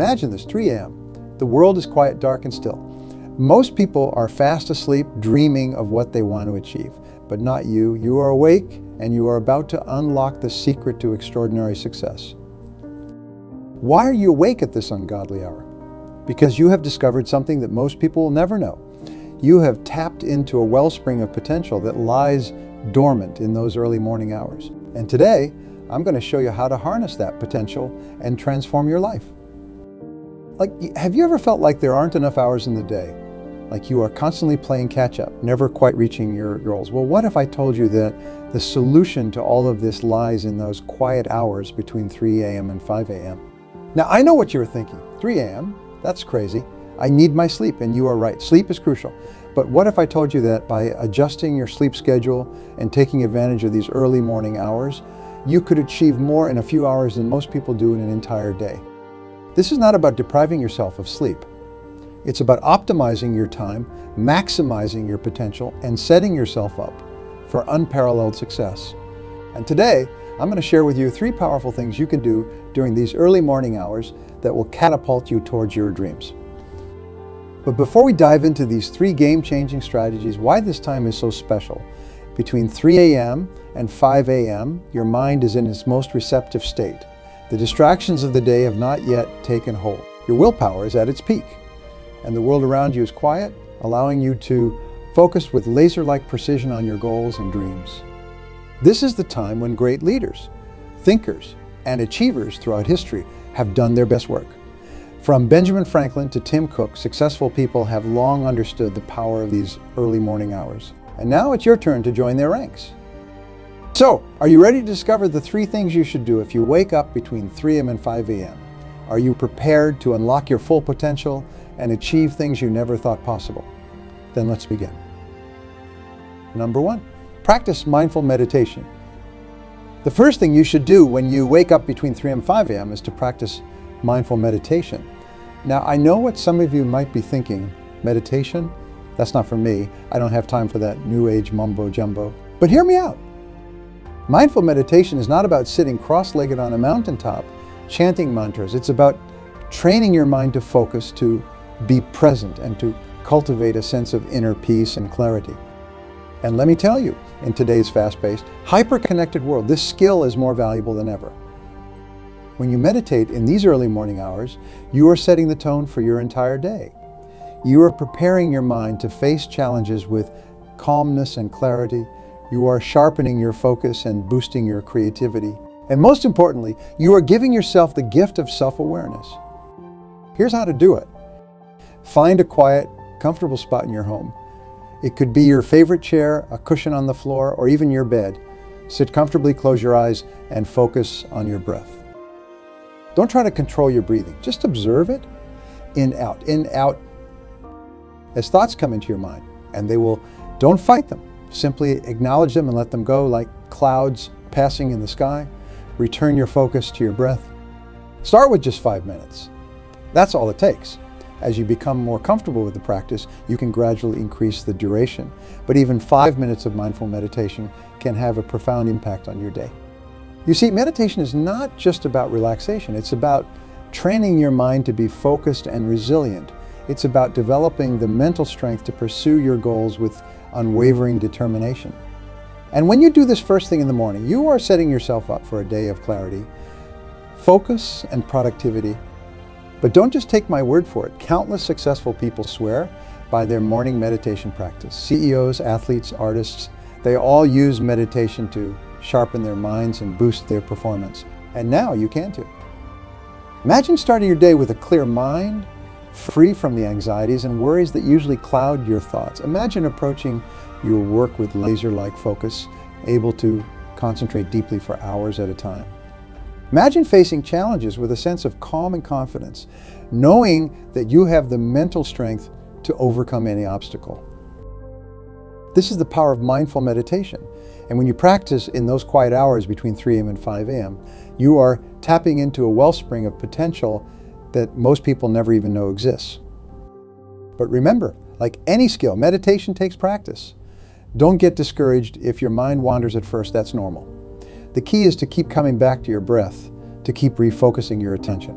Imagine this, 3 a.m. The world is quiet, dark, and still. Most people are fast asleep, dreaming of what they want to achieve, but not you. You are awake, and you are about to unlock the secret to extraordinary success. Why are you awake at this ungodly hour? Because you have discovered something that most people will never know. You have tapped into a wellspring of potential that lies dormant in those early morning hours. And today, I'm going to show you how to harness that potential and transform your life. Have you ever felt like there aren't enough hours in the day? Like you are constantly playing catch up, never quite reaching your goals. Well, what if I told you that the solution to all of this lies in those quiet hours between 3 a.m. and 5 a.m.? Now, I know what you were thinking. 3 a.m.? That's crazy. I need my sleep, and you are right. Sleep is crucial. But what if I told you that by adjusting your sleep schedule and taking advantage of these early morning hours, you could achieve more in a few hours than most people do in an entire day? This is not about depriving yourself of sleep. It's about optimizing your time, maximizing your potential, and setting yourself up for unparalleled success. And today, I'm going to share with you 3 powerful things you can do during these early morning hours that will catapult you towards your dreams. But before we dive into these 3 game-changing strategies, why this time is so special. Between 3 a.m. and 5 a.m., your mind is in its most receptive state. The distractions of the day have not yet taken hold. Your willpower is at its peak, and the world around you is quiet, allowing you to focus with laser-like precision on your goals and dreams. This is the time when great leaders, thinkers, and achievers throughout history have done their best work. From Benjamin Franklin to Tim Cook, successful people have long understood the power of these early morning hours. And now it's your turn to join their ranks. So, are you ready to discover the 3 things you should do if you wake up between 3 a.m. and 5 a.m.? Are you prepared to unlock your full potential and achieve things you never thought possible? Then let's begin. Number 1, practice mindful meditation. The first thing you should do when you wake up between 3 and 5 a.m. is to practice mindful meditation. Now, I know what some of you might be thinking. Meditation? That's not for me. I don't have time for that new age mumbo jumbo. But hear me out. Mindful meditation is not about sitting cross-legged on a mountaintop, chanting mantras. It's about training your mind to focus, to be present, and to cultivate a sense of inner peace and clarity. And let me tell you, in today's fast-paced, hyper-connected world, this skill is more valuable than ever. When you meditate in these early morning hours, you are setting the tone for your entire day. You are preparing your mind to face challenges with calmness and clarity. You are sharpening your focus and boosting your creativity. And most importantly, you are giving yourself the gift of self-awareness. Here's how to do it. Find a quiet, comfortable spot in your home. It could be your favorite chair, a cushion on the floor, or even your bed. Sit comfortably, close your eyes, and focus on your breath. Don't try to control your breathing. Just observe it. In, out. As thoughts come into your mind, and don't fight them. Simply acknowledge them and let them go like clouds passing in the sky. Return your focus to your breath. Start with just 5 minutes. That's all it takes. As you become more comfortable with the practice, you can gradually increase the duration. But even 5 minutes of mindful meditation can have a profound impact on your day. You see, meditation is not just about relaxation. It's about training your mind to be focused and resilient. It's about developing the mental strength to pursue your goals with unwavering determination. And when you do this first thing in the morning, you are setting yourself up for a day of clarity, focus, and productivity. But don't just take my word for it. Countless successful people swear by their morning meditation practice. CEOs, athletes, artists, they all use meditation to sharpen their minds and boost their performance. And now you can too. Imagine starting your day with a clear mind, free from the anxieties and worries that usually cloud your thoughts. Imagine approaching your work with laser-like focus, able to concentrate deeply for hours at a time. Imagine facing challenges with a sense of calm and confidence, knowing that you have the mental strength to overcome any obstacle. This is the power of mindful meditation. And when you practice in those quiet hours between 3 a.m. and 5 a.m., you are tapping into a wellspring of potential that most people never even know exists. But remember, like any skill, meditation takes practice. Don't get discouraged if your mind wanders at first. That's normal. The key is to keep coming back to your breath, to keep refocusing your attention.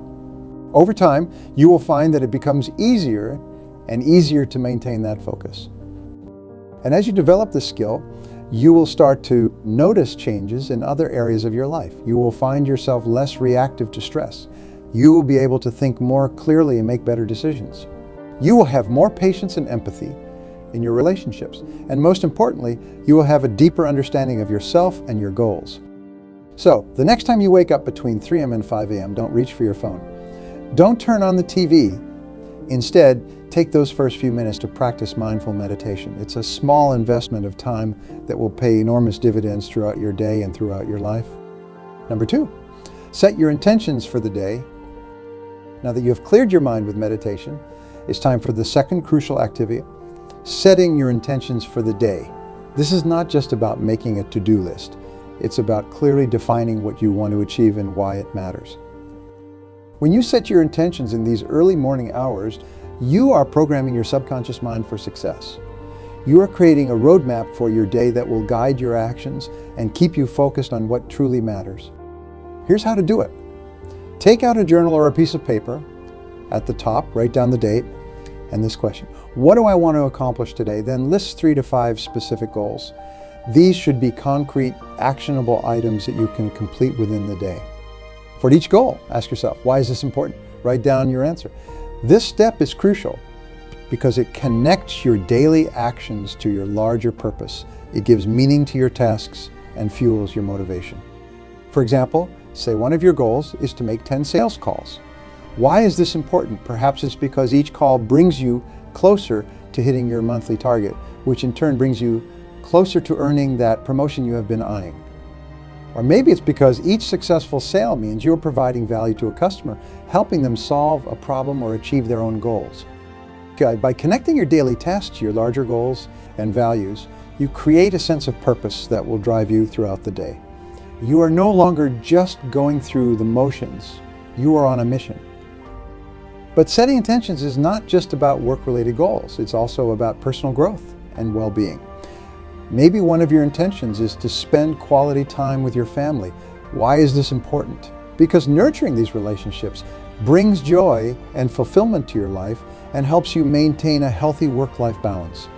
Over time, you will find that it becomes easier and easier to maintain that focus. And as you develop this skill, you will start to notice changes in other areas of your life. You will find yourself less reactive to stress. You will be able to think more clearly and make better decisions. You will have more patience and empathy in your relationships. And most importantly, you will have a deeper understanding of yourself and your goals. So, the next time you wake up between 3 a.m. and 5 a.m., don't reach for your phone. Don't turn on the TV. Instead, take those first few minutes to practice mindful meditation. It's a small investment of time that will pay enormous dividends throughout your day and throughout your life. Number 2, set your intentions for the day. Now that you have cleared your mind with meditation, it's time for the second crucial activity, setting your intentions for the day. This is not just about making a to-do list. It's about clearly defining what you want to achieve and why it matters. When you set your intentions in these early morning hours, you are programming your subconscious mind for success. You are creating a roadmap for your day that will guide your actions and keep you focused on what truly matters. Here's how to do it. Take out a journal or a piece of paper. At the top, write down the date and this question. What do I want to accomplish today? Then list 3 to 5 specific goals. These should be concrete, actionable items that you can complete within the day. For each goal, ask yourself, why is this important? Write down your answer. This step is crucial because it connects your daily actions to your larger purpose. It gives meaning to your tasks and fuels your motivation. For example, say one of your goals is to make 10 sales calls. Why is this important? Perhaps it's because each call brings you closer to hitting your monthly target, which in turn brings you closer to earning that promotion you have been eyeing. Or maybe it's because each successful sale means you're providing value to a customer, helping them solve a problem or achieve their own goals. By connecting your daily tasks to your larger goals and values, you create a sense of purpose that will drive you throughout the day. You are no longer just going through the motions. You are on a mission. But setting intentions is not just about work-related goals. It's also about personal growth and well-being. Maybe one of your intentions is to spend quality time with your family. Why is this important? Because nurturing these relationships brings joy and fulfillment to your life and helps you maintain a healthy work-life balance.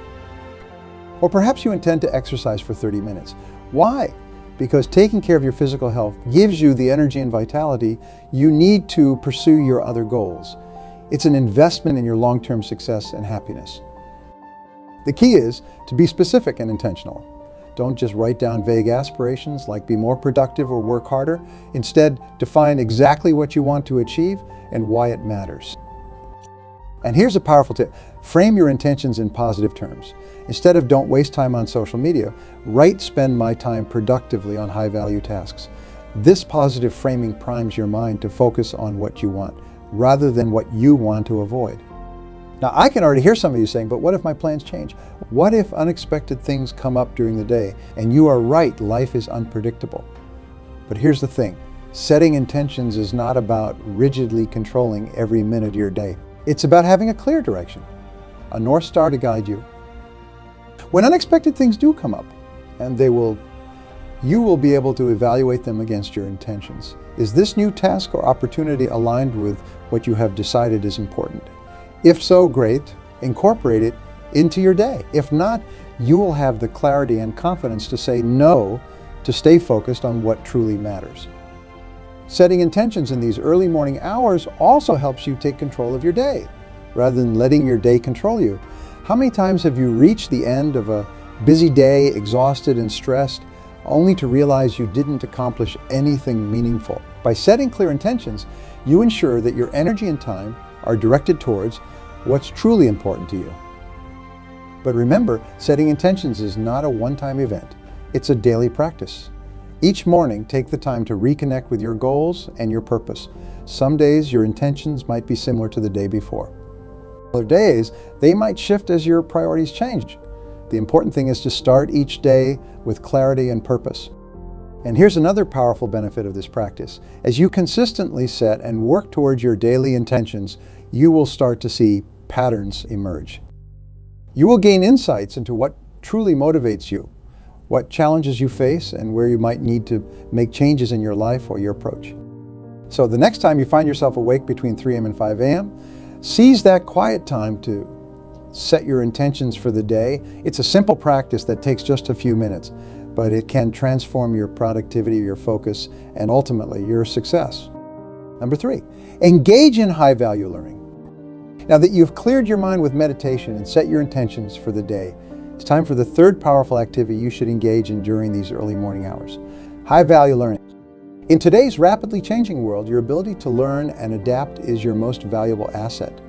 Or perhaps you intend to exercise for 30 minutes. Why? Because taking care of your physical health gives you the energy and vitality you need to pursue your other goals. It's an investment in your long-term success and happiness. The key is to be specific and intentional. Don't just write down vague aspirations like be more productive or work harder. Instead, define exactly what you want to achieve and why it matters. And here's a powerful tip. Frame your intentions in positive terms. Instead of don't waste time on social media, write spend my time productively on high-value tasks. This positive framing primes your mind to focus on what you want, rather than what you want to avoid. Now, I can already hear some of you saying, but what if my plans change? What if unexpected things come up during the day? And you are right, life is unpredictable. But here's the thing, setting intentions is not about rigidly controlling every minute of your day. It's about having a clear direction, a North Star to guide you. When unexpected things do come up, and you will be able to evaluate them against your intentions. Is this new task or opportunity aligned with what you have decided is important? If so, great. Incorporate it into your day. If not, you will have the clarity and confidence to say no, to stay focused on what truly matters. Setting intentions in these early morning hours also helps you take control of your day, rather than letting your day control you. How many times have you reached the end of a busy day, exhausted and stressed, only to realize you didn't accomplish anything meaningful? By setting clear intentions, you ensure that your energy and time are directed towards what's truly important to you. But remember, setting intentions is not a one-time event. It's a daily practice. Each morning, take the time to reconnect with your goals and your purpose. Some days, your intentions might be similar to the day before. Other days, they might shift as your priorities change. The important thing is to start each day with clarity and purpose. And here's another powerful benefit of this practice. As you consistently set and work towards your daily intentions, you will start to see patterns emerge. You will gain insights into what truly motivates you, what challenges you face, and where you might need to make changes in your life or your approach. So the next time you find yourself awake between 3 a.m. and 5 a.m., seize that quiet time to set your intentions for the day. It's a simple practice that takes just a few minutes, but it can transform your productivity, your focus, and ultimately your success. Number 3, engage in high-value learning. Now that you've cleared your mind with meditation and set your intentions for the day, it's time for the third powerful activity you should engage in during these early morning hours: high-value learning. In today's rapidly changing world, your ability to learn and adapt is your most valuable asset.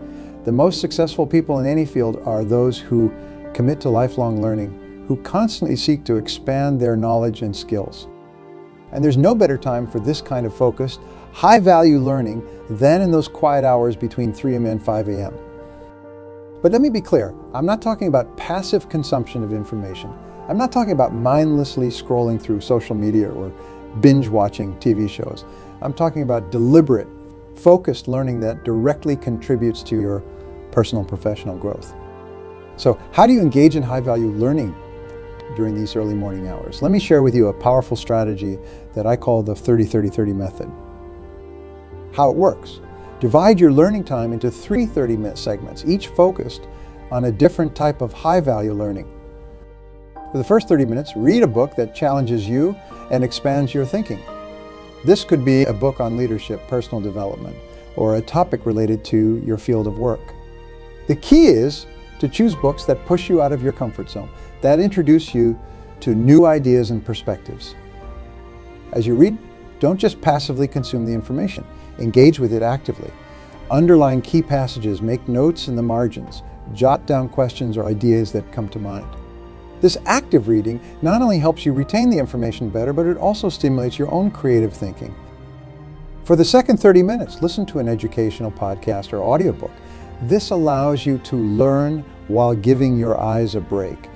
The most successful people in any field are those who commit to lifelong learning, who constantly seek to expand their knowledge and skills. And there's no better time for this kind of focused, high-value learning than in those quiet hours between 3 a.m. and 5 a.m. But let me be clear, I'm not talking about passive consumption of information. I'm not talking about mindlessly scrolling through social media or binge-watching TV shows. I'm talking about deliberate, focused learning that directly contributes to your personal and professional growth. So how do you engage in high-value learning during these early morning hours? Let me share with you a powerful strategy that I call the 30-30-30 method. How it works: divide your learning time into 3 30-minute segments, each focused on a different type of high-value learning. For the first 30 minutes, read a book that challenges you and expands your thinking. This could be a book on leadership, personal development, or a topic related to your field of work. The key is to choose books that push you out of your comfort zone, that introduce you to new ideas and perspectives. As you read, don't just passively consume the information. Engage with it actively. Underline key passages, make notes in the margins, jot down questions or ideas that come to mind. This active reading not only helps you retain the information better, but it also stimulates your own creative thinking. For the second 30 minutes, listen to an educational podcast or audiobook. This allows you to learn while giving your eyes a break.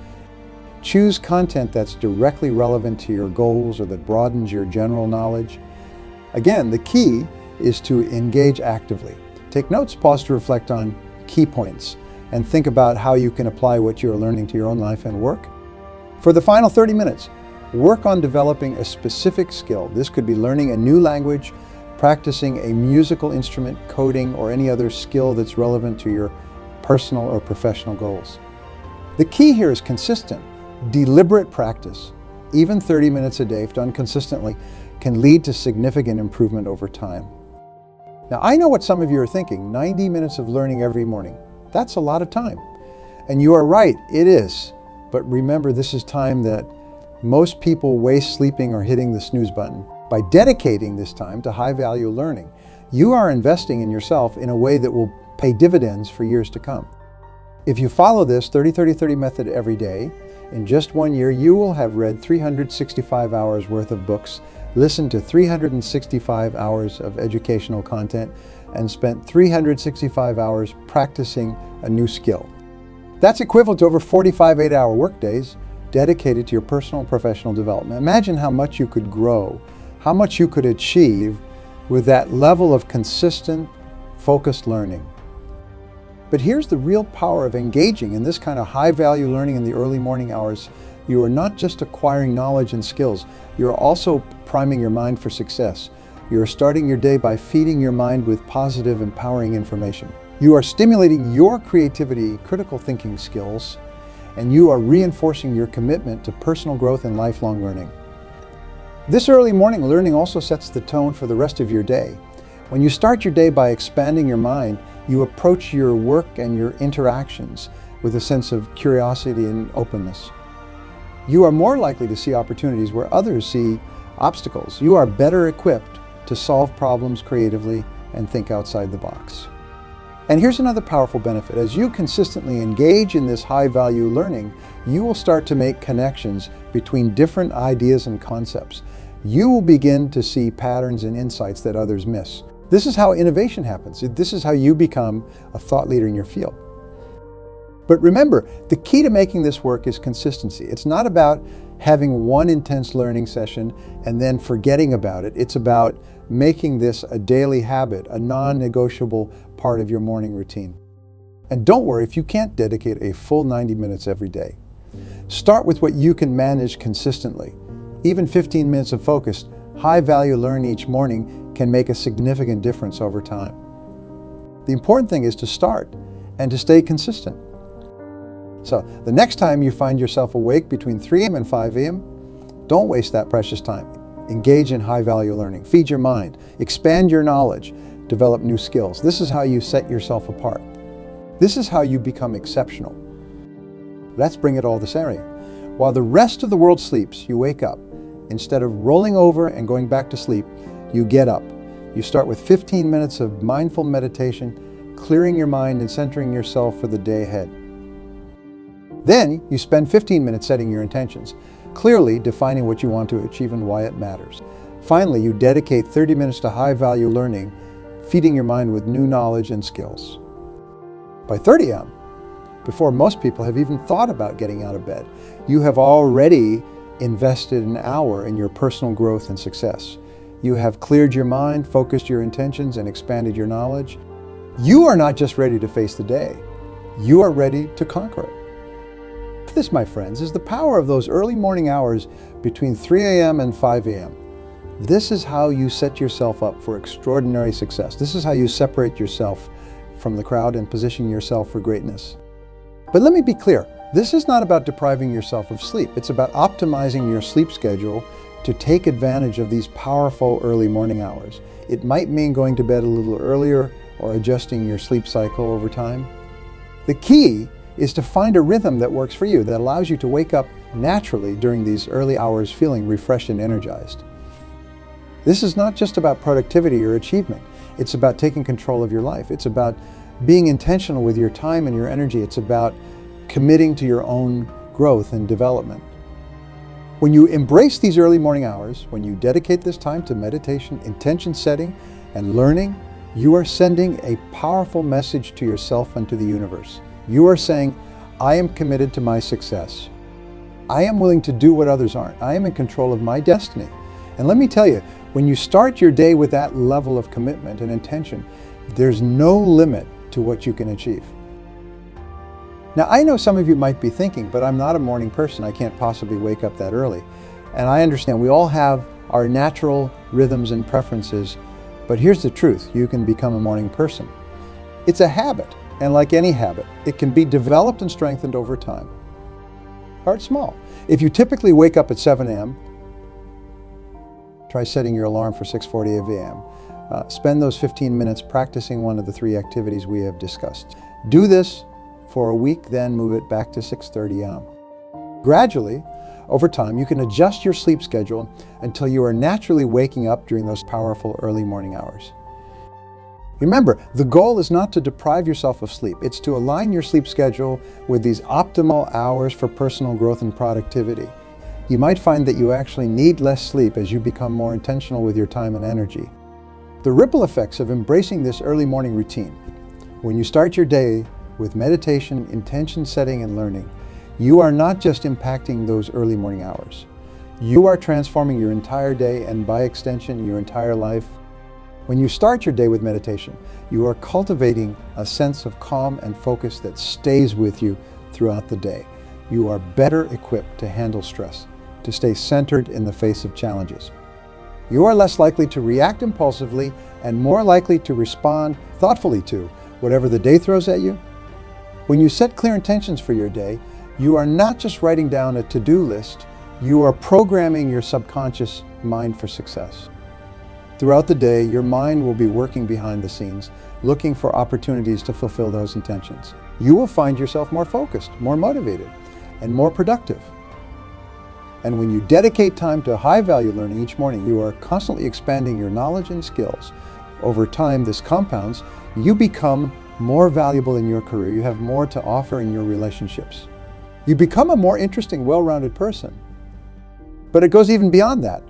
Choose content that's directly relevant to your goals or that broadens your general knowledge. Again, the key is to engage actively. Take notes, pause to reflect on key points, and think about how you can apply what you're learning to your own life and work. For the final 30 minutes, work on developing a specific skill. This could be learning a new language, practicing a musical instrument, coding, or any other skill that's relevant to your personal or professional goals. The key here is consistent, deliberate practice. Even 30 minutes a day, if done consistently, can lead to significant improvement over time. Now, I know what some of you are thinking: 90 minutes of learning every morning. That's a lot of time. And you are right, it is. But remember, this is time that most people waste sleeping or hitting the snooze button. By dedicating this time to high-value learning, you are investing in yourself in a way that will pay dividends for years to come. If you follow this 30-30-30 method every day, in just 1 year, you will have read 365 hours worth of books, listened to 365 hours of educational content, and spent 365 hours practicing a new skill. That's equivalent to over 45 8-hour workdays dedicated to your personal and professional development. Imagine how much you could grow, how much you could achieve with that level of consistent, focused learning. But here's the real power of engaging in this kind of high-value learning in the early morning hours. You are not just acquiring knowledge and skills, you're also priming your mind for success. You're starting your day by feeding your mind with positive, empowering information. You are stimulating your creativity, critical thinking skills, and you are reinforcing your commitment to personal growth and lifelong learning. This early morning learning also sets the tone for the rest of your day. When you start your day by expanding your mind, you approach your work and your interactions with a sense of curiosity and openness. You are more likely to see opportunities where others see obstacles. You are better equipped to solve problems creatively and think outside the box. And here's another powerful benefit. As you consistently engage in this high-value learning, you will start to make connections between different ideas and concepts. You will begin to see patterns and insights that others miss. This is how innovation happens. This is how you become a thought leader in your field. But remember, the key to making this work is consistency. It's not about having one intense learning session and then forgetting about it. It's about making this a daily habit, a non-negotiable part of your morning routine. And don't worry if you can't dedicate a full 90 minutes every day. Start with what you can manage consistently. Even 15 minutes of focused, high-value learning each morning can make a significant difference over time. The important thing is to start and to stay consistent. So the next time you find yourself awake between 3 a.m. and 5 a.m., don't waste that precious time. Engage in high-value learning. Feed your mind. Expand your knowledge. Develop new skills. This is how you set yourself apart. This is how you become exceptional. Let's bring it all to Saturday. While the rest of the world sleeps, you wake up. Instead of rolling over and going back to sleep, you get up. You start with 15 minutes of mindful meditation, clearing your mind and centering yourself for the day ahead. Then you spend 15 minutes setting your intentions, clearly defining what you want to achieve and why it matters. Finally, you dedicate 30 minutes to high-value learning, feeding your mind with new knowledge and skills. By 30 a.m., before most people have even thought about getting out of bed, you have already invested an hour in your personal growth and success. You have cleared your mind, focused your intentions, and expanded your knowledge. You are not just ready to face the day, you are ready to conquer it. This, my friends, is the power of those early morning hours between 3 a.m. and 5 a.m. This is how you set yourself up for extraordinary success. This is how you separate yourself from the crowd and position yourself for greatness. But let me be clear, this is not about depriving yourself of sleep. It's about optimizing your sleep schedule to take advantage of these powerful early morning hours. It might mean going to bed a little earlier or adjusting your sleep cycle over time. The key is to find a rhythm that works for you, that allows you to wake up naturally during these early hours feeling refreshed and energized. This is not just about productivity or achievement. It's about taking control of your life. It's about being intentional with your time and your energy. It's about committing to your own growth and development. When you embrace these early morning hours, when you dedicate this time to meditation, intention setting, and learning, you are sending a powerful message to yourself and to the universe. You are saying, I am committed to my success. I am willing to do what others aren't. I am in control of my destiny. And let me tell you, when you start your day with that level of commitment and intention, there's no limit to what you can achieve. Now, I know some of you might be thinking, but I'm not a morning person. I can't possibly wake up that early. And I understand we all have our natural rhythms and preferences, but here's the truth. You can become a morning person. It's a habit, and like any habit, it can be developed and strengthened over time. Start small. If you typically wake up at 7 a.m., try setting your alarm for 6:40 a.m. Spend those 15 minutes practicing one of the 3 activities we have discussed. Do this for a week, then move it back to 6:30 a.m. Gradually, over time, you can adjust your sleep schedule until you are naturally waking up during those powerful early morning hours. Remember, the goal is not to deprive yourself of sleep. It's to align your sleep schedule with these optimal hours for personal growth and productivity. You might find that you actually need less sleep as you become more intentional with your time and energy. The ripple effects of embracing this early morning routine. When you start your day with meditation, intention setting, and learning, you are not just impacting those early morning hours. You are transforming your entire day and, by extension, your entire life. When you start your day with meditation, you are cultivating a sense of calm and focus that stays with you throughout the day. You are better equipped to handle stress, to stay centered in the face of challenges. You are less likely to react impulsively and more likely to respond thoughtfully to whatever the day throws at you. When you set clear intentions for your day, you are not just writing down a to-do list, you are programming your subconscious mind for success. Throughout the day, your mind will be working behind the scenes, looking for opportunities to fulfill those intentions. You will find yourself more focused, more motivated, and more productive. And when you dedicate time to high-value learning each morning, you are constantly expanding your knowledge and skills. Over time, this compounds. You become more valuable in your career. You have more to offer in your relationships. You become a more interesting, well-rounded person. But it goes even beyond that.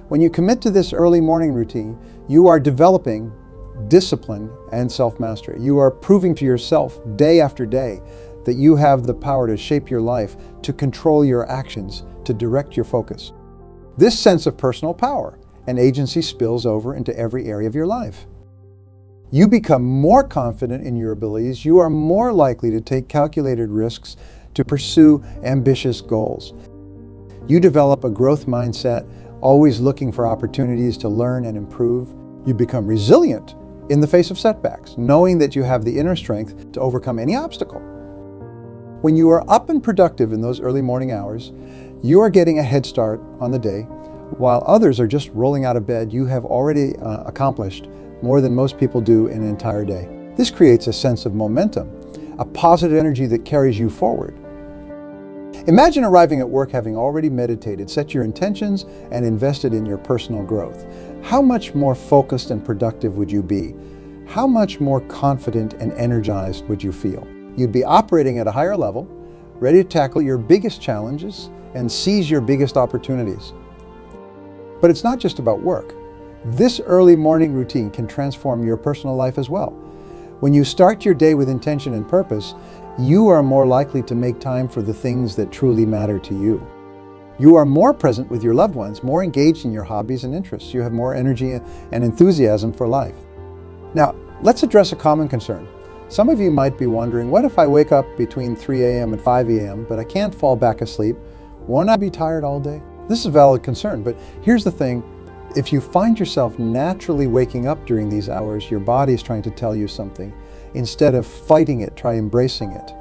When you commit to this early morning routine, you are developing discipline and self-mastery. You are proving to yourself day after day that you have the power to shape your life, to control your actions, to direct your focus. This sense of personal power and agency spills over into every area of your life. You become more confident in your abilities. You are more likely to take calculated risks, to pursue ambitious goals. You develop a growth mindset, always looking for opportunities to learn and improve. You become resilient in the face of setbacks, knowing that you have the inner strength to overcome any obstacle. When you are up and productive in those early morning hours, you are getting a head start on the day. While others are just rolling out of bed, you have already accomplished more than most people do in an entire day. This creates a sense of momentum, a positive energy that carries you forward. Imagine arriving at work having already meditated, set your intentions, and invested in your personal growth. How much more focused and productive would you be? How much more confident and energized would you feel? You'd be operating at a higher level, ready to tackle your biggest challenges and seize your biggest opportunities. But it's not just about work. This early morning routine can transform your personal life as well. When you start your day with intention and purpose, you are more likely to make time for the things that truly matter to you. You are more present with your loved ones, more engaged in your hobbies and interests. You have more energy and enthusiasm for life. Now, let's address a common concern. Some of you might be wondering, what if I wake up between 3 a.m. and 5 a.m., but I can't fall back asleep? Won't I be tired all day? This is a valid concern, but here's the thing. If you find yourself naturally waking up during these hours, your body is trying to tell you something. Instead of fighting it, try embracing it.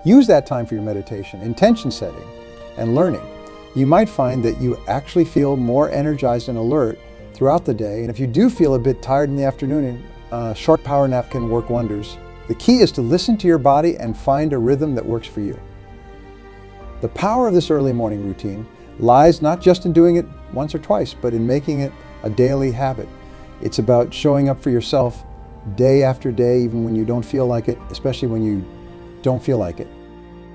Use that time for your meditation, intention setting, and learning. You might find that you actually feel more energized and alert throughout the day, and if you do feel a bit tired in the afternoon, a short power nap can work wonders. The key is to listen to your body and find a rhythm that works for you. The power of this early morning routine lies not just in doing it once or twice, but in making it a daily habit. It's about showing up for yourself day after day, even when you don't feel like it, especially when you don't feel like it.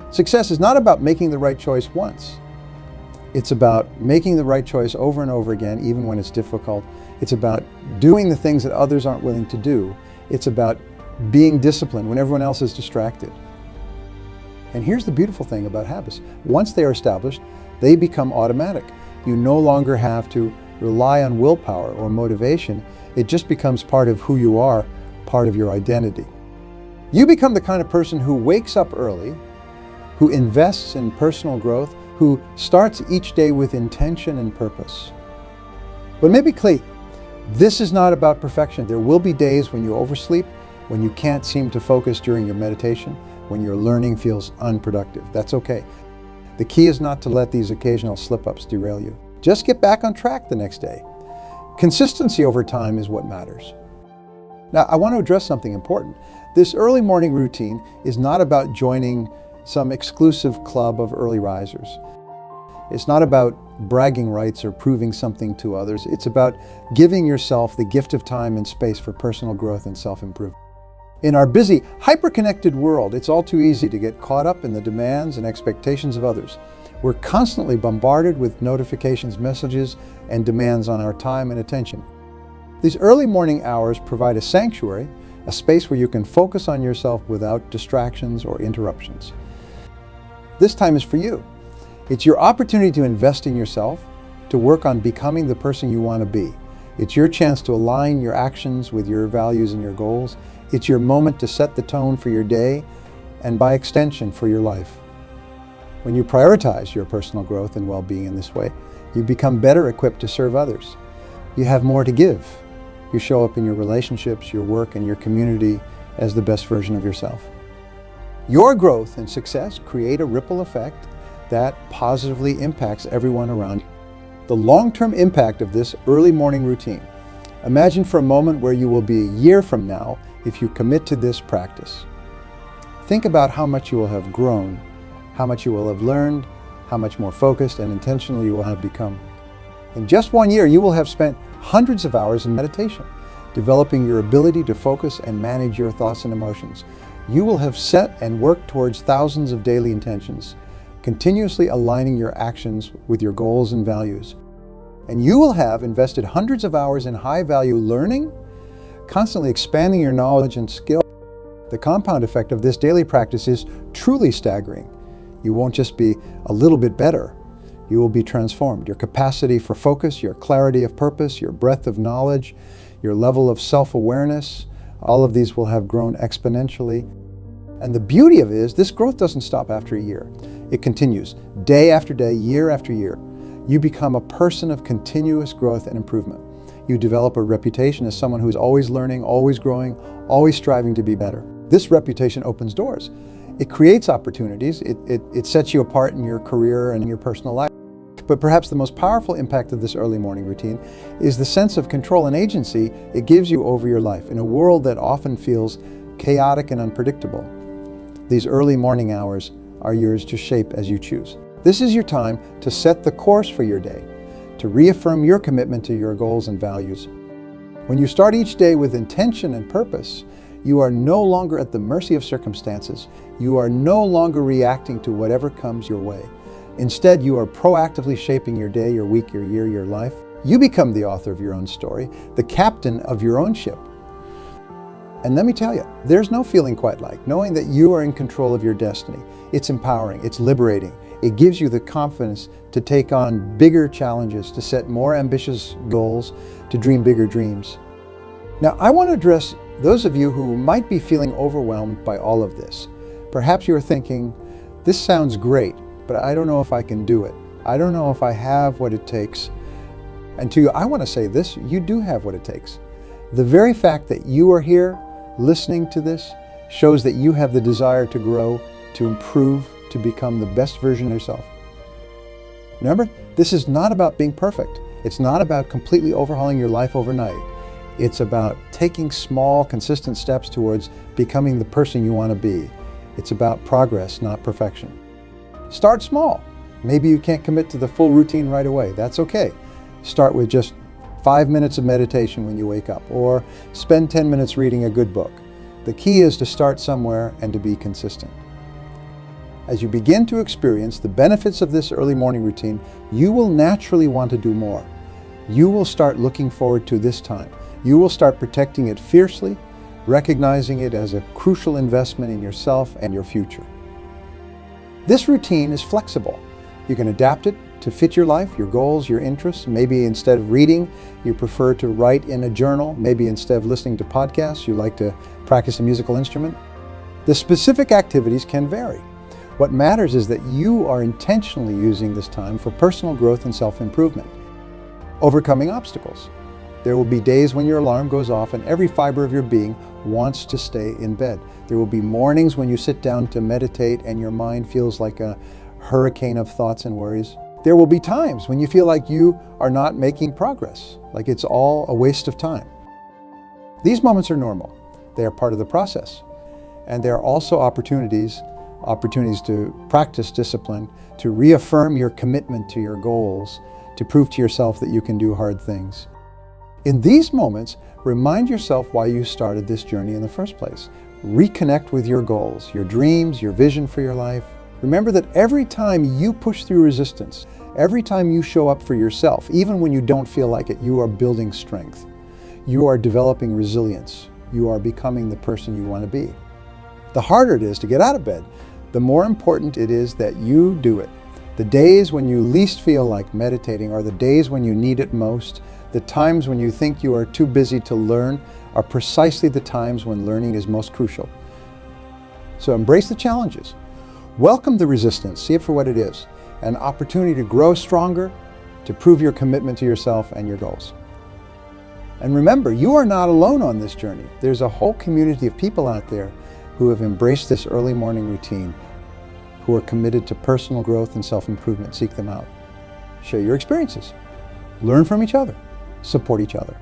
Success is not about making the right choice once. It's about making the right choice over and over again, even when it's difficult. It's about doing the things that others aren't willing to do. It's about being disciplined when everyone else is distracted. And here's the beautiful thing about habits. Once they are established, they become automatic. You no longer have to rely on willpower or motivation. It just becomes part of who you are, part of your identity. You become the kind of person who wakes up early, who invests in personal growth, who starts each day with intention and purpose. But maybe clear, this is not about perfection. There will be days when you oversleep, when you can't seem to focus during your meditation, when your learning feels unproductive. That's okay. The key is not to let these occasional slip-ups derail you. Just get back on track the next day. Consistency over time is what matters. Now, I want to address something important. This early morning routine is not about joining some exclusive club of early risers. It's not about bragging rights or proving something to others. It's about giving yourself the gift of time and space for personal growth and self-improvement. In our busy, hyper-connected world, it's all too easy to get caught up in the demands and expectations of others. We're constantly bombarded with notifications, messages, and demands on our time and attention. These early morning hours provide a sanctuary, a space where you can focus on yourself without distractions or interruptions. This time is for you. It's your opportunity to invest in yourself, to work on becoming the person you want to be. It's your chance to align your actions with your values and your goals. It's your moment to set the tone for your day and, by extension, for your life. When you prioritize your personal growth and well-being in this way, you become better equipped to serve others. You have more to give. You show up in your relationships, your work, and your community as the best version of yourself. Your growth and success create a ripple effect that positively impacts everyone around you. The long-term impact of this early morning routine. Imagine for a moment where you will be a year from now if you commit to this practice. Think about how much you will have grown, how much you will have learned, how much more focused and intentional you will have become. In just 1 year, you will have spent hundreds of hours in meditation, developing your ability to focus and manage your thoughts and emotions. You will have set and worked towards thousands of daily intentions, continuously aligning your actions with your goals and values. And you will have invested hundreds of hours in high-value learning, constantly expanding your knowledge and skill. The compound effect of this daily practice is truly staggering. You won't just be a little bit better. You will be transformed. Your capacity for focus, your clarity of purpose, your breadth of knowledge, your level of self-awareness, all of these will have grown exponentially. And the beauty of it is this growth doesn't stop after a year. It continues day after day, year after year. You become a person of continuous growth and improvement. you develop a reputation as someone who's always learning, always growing, always striving to be better. This reputation opens doors. It creates opportunities. It sets you apart in your career and in your personal life. But perhaps the most powerful impact of this early morning routine is the sense of control and agency it gives you over your life in a world that often feels chaotic and unpredictable. These early morning hours are yours to shape as you choose. This is your time to set the course for your day, to reaffirm your commitment to your goals and values. When you start each day with intention and purpose, you are no longer at the mercy of circumstances. You are no longer reacting to whatever comes your way. Instead, you are proactively shaping your day, your week, your year, your life. You become the author of your own story, the captain of your own ship. And let me tell you, there's no feeling quite like knowing that you are in control of your destiny. It's empowering, it's liberating. It gives you the confidence to take on bigger challenges, to set more ambitious goals, to dream bigger dreams. Now, I want to address those of you who might be feeling overwhelmed by all of this. Perhaps you're thinking, this sounds great, but I don't know if I can do it. I don't know if I have what it takes. And to you, I want to say this, you do have what it takes. The very fact that you are here listening to this shows that you have the desire to grow, to improve, to become the best version of yourself. Remember, this is not about being perfect. It's not about completely overhauling your life overnight. It's about taking small, consistent steps towards becoming the person you want to be. It's about progress, not perfection. Start small. Maybe you can't commit to the full routine right away. That's okay. Start with just 5 minutes of meditation when you wake up, or spend 10 minutes reading a good book. The key is to start somewhere and to be consistent. As you begin to experience the benefits of this early morning routine, you will naturally want to do more. You will start looking forward to this time. You will start protecting it fiercely, recognizing it as a crucial investment in yourself and your future. This routine is flexible. You can adapt it to fit your life, your goals, your interests. Maybe instead of reading, you prefer to write in a journal. Maybe instead of listening to podcasts, you like to practice a musical instrument. The specific activities can vary. What matters is that you are intentionally using this time for personal growth and self-improvement. Overcoming obstacles. There will be days when your alarm goes off and every fiber of your being wants to stay in bed. There will be mornings when you sit down to meditate and your mind feels like a hurricane of thoughts and worries. There will be times when you feel like you are not making progress, like it's all a waste of time. These moments are normal. They are part of the process. And they are also opportunities to practice discipline, to reaffirm your commitment to your goals, to prove to yourself that you can do hard things. In these moments, remind yourself why you started this journey in the first place. Reconnect with your goals, your dreams, your vision for your life. Remember that every time you push through resistance, every time you show up for yourself, even when you don't feel like it, you are building strength. You are developing resilience. You are becoming the person you want to be. The harder it is to get out of bed, the more important it is that you do it. The days when you least feel like meditating are the days when you need it most. The times when you think you are too busy to learn are precisely the times when learning is most crucial. So embrace the challenges. Welcome the resistance. See it for what it is. An opportunity to grow stronger, to prove your commitment to yourself and your goals. And remember, you are not alone on this journey. There's a whole community of people out there who have embraced this early morning routine, who are committed to personal growth and self-improvement. Seek them out. Share your experiences. Learn from each other. Support each other.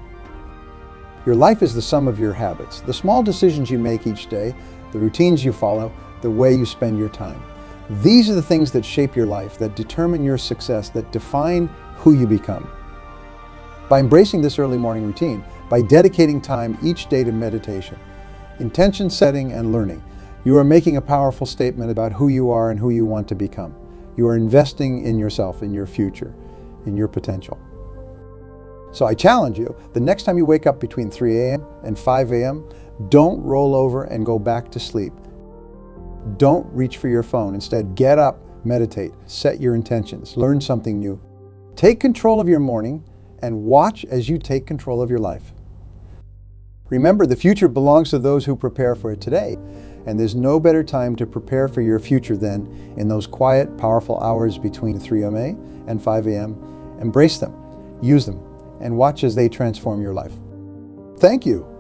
Your life is the sum of your habits, the small decisions you make each day, the routines you follow, the way you spend your time. These are the things that shape your life, that determine your success, that define who you become. By embracing this early morning routine, by dedicating time each day to meditation, intention setting, and learning, you are making a powerful statement about who you are and who you want to become. You are investing in yourself, in your future, in your potential. So I challenge you, the next time you wake up between 3 a.m. and 5 a.m., don't roll over and go back to sleep. Don't reach for your phone. Instead, get up, meditate, set your intentions, learn something new. Take control of your morning and watch as you take control of your life. Remember, the future belongs to those who prepare for it today. And there's no better time to prepare for your future than in those quiet, powerful hours between 3 a.m. and 5 a.m. Embrace them, use them, and watch as they transform your life. Thank you.